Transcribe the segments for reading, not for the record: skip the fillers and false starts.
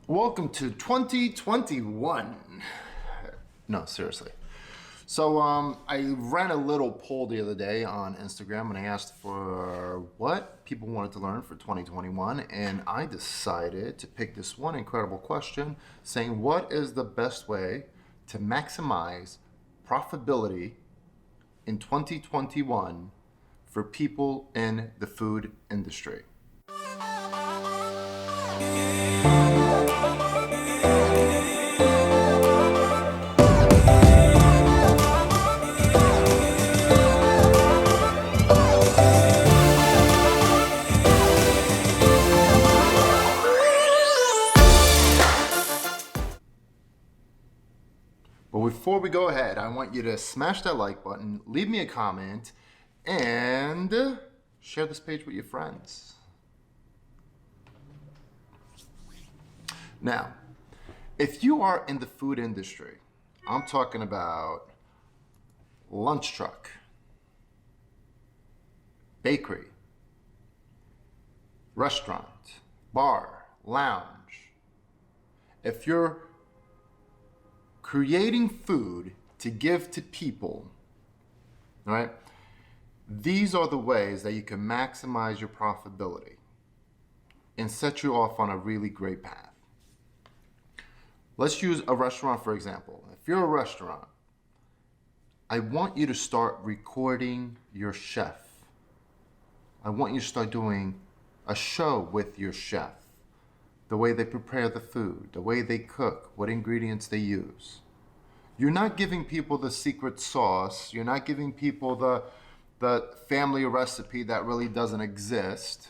Welcome to 2021. No, seriously. So I ran a little poll the other day on Instagram and I asked for what people wanted to learn for 2021, and I decided to pick this one incredible question saying, what is the best way to maximize profitability in 2021 for people in the food industry? But before we go ahead, I want you to smash that like button, leave me a comment, and share this page with your friends. Now, if you are in the food industry, I'm talking about lunch truck, bakery, restaurant, bar, lounge. If you're creating food to give to people, right? These are the ways that you can maximize your profitability and set you off on a really great path. Let's use a restaurant, for example. If you're a restaurant, I want you to start recording your chef. I want you to start doing a show with your chef. The way they prepare the food, the way they cook, what ingredients they use. You're not giving people the secret sauce. You're not giving people the family recipe that really doesn't exist.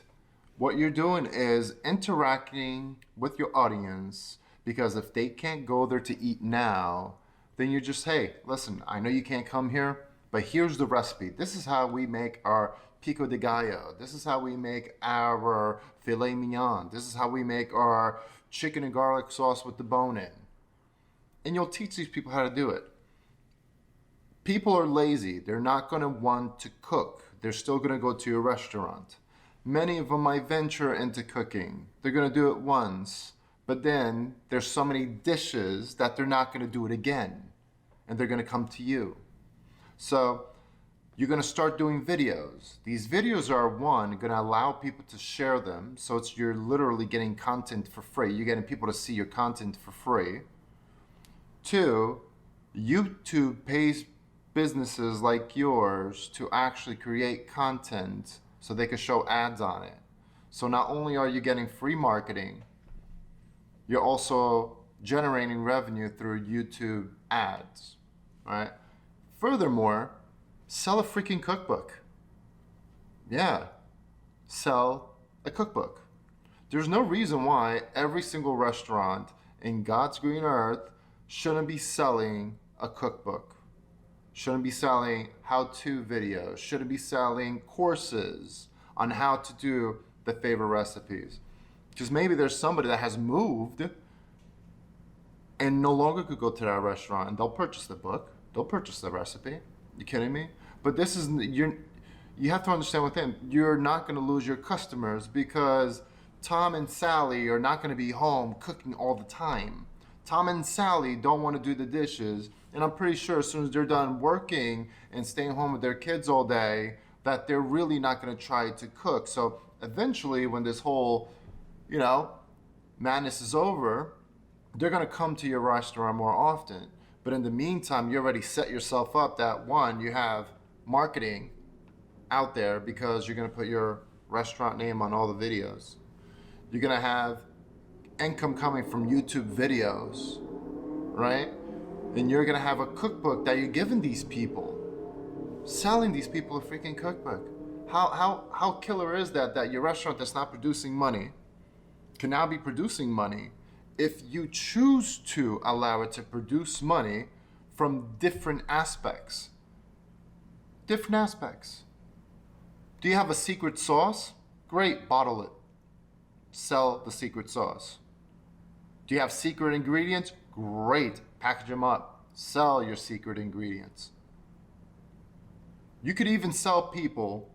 What you're doing is interacting with your audience, because if they can't go there to eat now, then you just, hey, listen, I know you can't come here, but here's the recipe. This is how we make our pico de gallo. This is how we make our filet mignon. This is how we make our chicken and garlic sauce with the bone in. And you'll teach these people how to do it. People are lazy. They're not going to want to cook. They're still going to go to your restaurant. Many of them might venture into cooking. They're going to do it once, but then there's so many dishes that they're not going to do it again, and they're going to come to you. So you're going to start doing videos. These videos are, one, going to allow people to share them. So you're literally getting content for free. You're getting people to see your content for free. Two, YouTube pays businesses like yours to actually create content so they can show ads on it. So not only are you getting free marketing, you're also generating revenue through YouTube ads, right? Furthermore, sell a freaking cookbook. Yeah, sell a cookbook. There's no reason why every single restaurant in God's green earth shouldn't be selling a cookbook, shouldn't be selling how-to videos, shouldn't be selling courses on how to do the favorite recipes. Because maybe there's somebody that has moved and no longer could go to that restaurant, and they'll purchase the book, they'll purchase the recipe. You kidding me? But this is, you have to understand with him, you're not going to lose your customers because Tom and Sally are not going to be home cooking all the time. Tom and Sally don't want to do the dishes, and I'm pretty sure as soon as they're done working and staying home with their kids all day, that they're really not going to try to cook. So eventually, when this whole, madness is over, they're going to come to your restaurant more often. But in the meantime, you already set yourself up that, one, you have marketing out there because you're going to put your restaurant name on all the videos. You're going to have income coming from YouTube videos, right? And you're going to have a cookbook that you're giving these people, selling these people a freaking cookbook. How killer is that your restaurant that's not producing money can now be producing money if you choose to allow it to produce money from different aspects. Different aspects. Do you have a secret sauce? Great, bottle it. Sell the secret sauce. Do you have secret ingredients? Great, package them up. Sell your secret ingredients. You could even sell people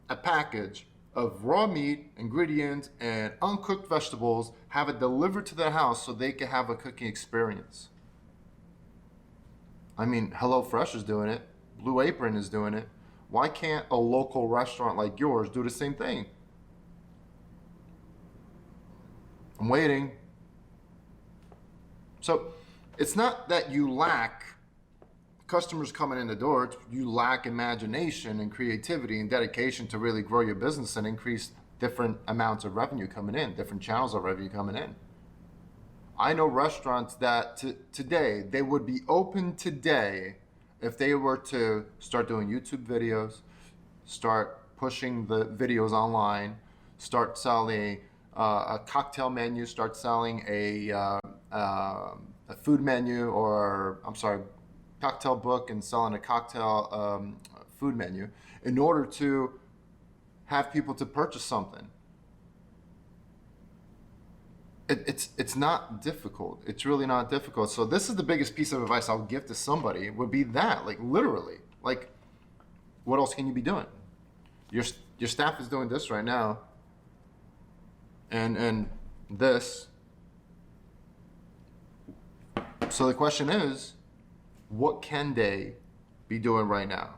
a package of raw meat, ingredients, and uncooked vegetables, have it delivered to their house so they can have a cooking experience. I mean, HelloFresh is doing it. Blue Apron is doing it. Why can't a local restaurant like yours do the same thing? I'm waiting. So it's not that you lack customers coming in the door, you lack imagination and creativity and dedication to really grow your business and increase different amounts of revenue coming in, different channels of revenue coming in. I know restaurants that today, they would be open today if they were to start doing YouTube videos, start pushing the videos online, start selling a cocktail menu, start selling a food menu, or cocktail book, and selling a cocktail food menu in order to have people to purchase something. It's not difficult. It's really not difficult. So this is the biggest piece of advice I'll give to somebody, would be that, like, literally, like, what else can you be doing? Your staff is doing this right now, and this. So the question is, what can they be doing right now?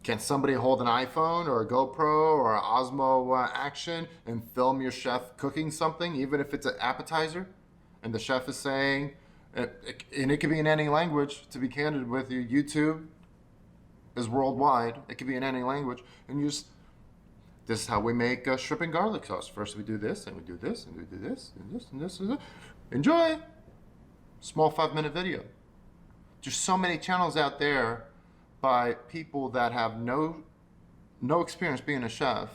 Can somebody hold an iPhone or a GoPro or an Osmo Action and film your chef cooking something, even if it's an appetizer, and the chef is saying, and it could be in any language, to be candid with you, YouTube is worldwide, it could be in any language, and you just, this is how we make shrimp and garlic sauce. First we do this, and we do this, and we do this, and this, and this, and this. Enjoy! Small 5-minute video. There's so many channels out there by people that have no experience being a chef,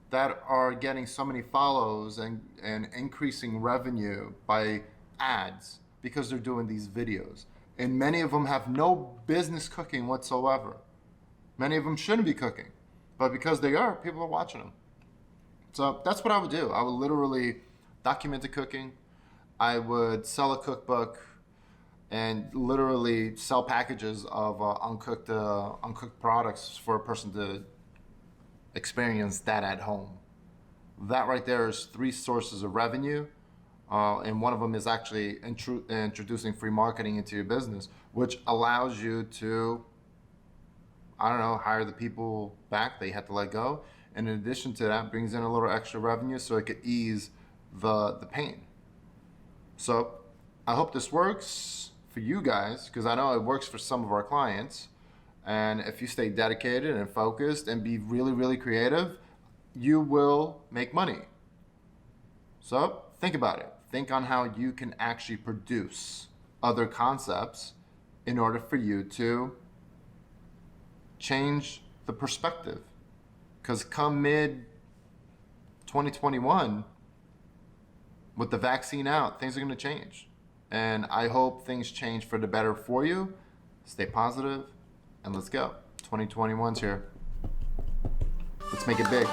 that are getting so many follows and increasing revenue by ads because they're doing these videos. And many of them have no business cooking whatsoever. Many of them shouldn't be cooking, but because they are, people are watching them. So that's what I would do. I would literally document the cooking. I would sell a cookbook and literally sell packages of uncooked products for a person to experience that at home. That right there is 3 sources of revenue, and one of them is actually introducing free marketing into your business, which allows you to, hire the people back that you had to let go. And in addition to that, brings in a little extra revenue so it could ease the pain. So I hope this works for you guys, because I know it works for some of our clients. And if you stay dedicated and focused and be really, really creative, you will make money. So think about it. Think on how you can actually produce other concepts in order for you to change the perspective. Because come mid 2021, with the vaccine out, things are going to change. And I hope things change for the better for you. Stay positive, and let's go. 2021's here. Let's make it big.